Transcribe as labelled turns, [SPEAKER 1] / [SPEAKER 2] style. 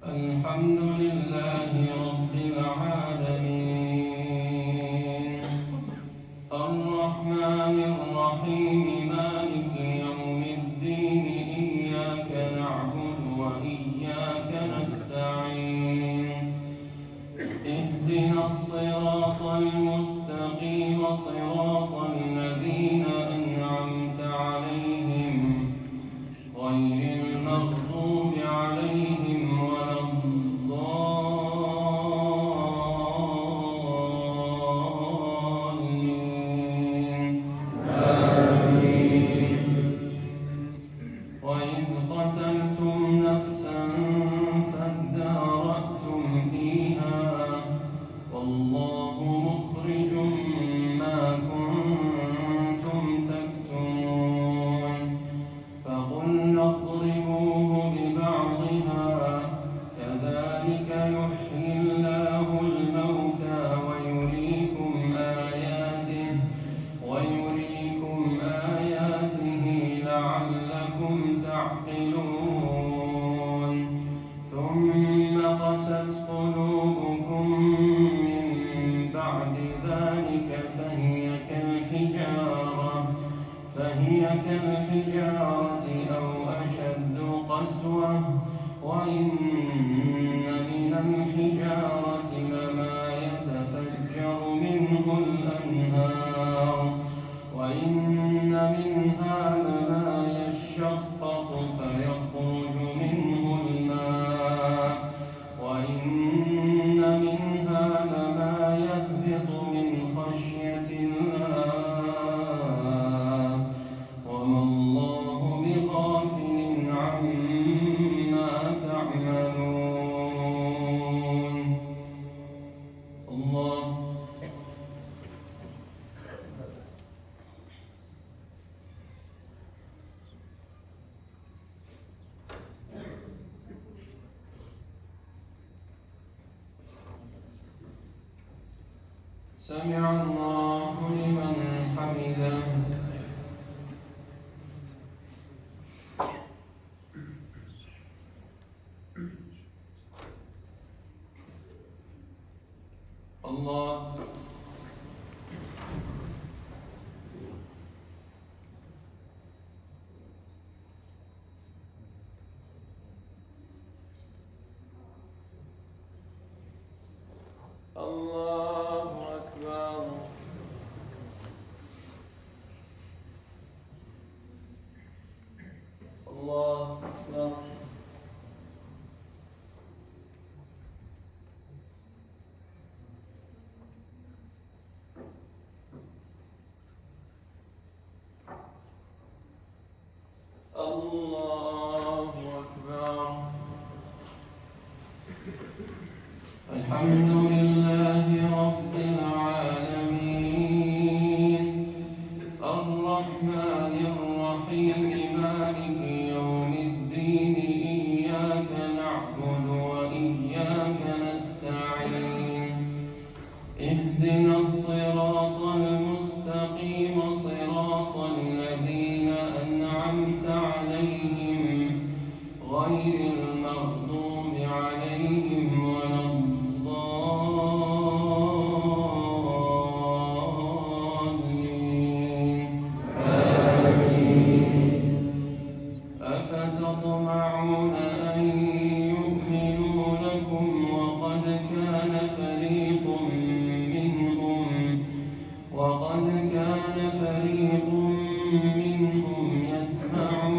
[SPEAKER 1] الحمد لله رب العالمين الرحمن الرحيم مالك يوم الدين إياك نعبد وإياك نستعين اهدنا الصراط المستقيم صراط الذين أنعمت عليهم غير المغضوب عليهم ولا الضالين آمين. وإذ قتلتم نفسا فادارأتم فيها والله مخرج ما كنتم تكتمون فقلنا اضربوه ببعضها كذلك يحيي الله الموتى ويريكم آياته لعلكم تعقلون ثم قست قلوبكم من بعد ذلك فهي كالحجارة أو أشد قسوة وإن من الحجارة لما يتفجر منه الأنهار وإن منها لما يشقق فيخرج منه الماء وإن منها لما يهبط من خشية الله وما الله بغافل عما تعملون. الله سمع الله لمن حمده. الله الله أكبر. الله أكبر. الله أكبر. الحمد لله رب العالمين الرحمن الرحيم مالك يوم الدين إياك نعبد وإياك نستعين اهدنا الصراط المستقيم صراط الذين أنعمت عليهم غير المغضوب عليهم ولا الضالين آمين. أفتطمعون أن يؤمنوا لكم وقد كان فريق منهم يسمعون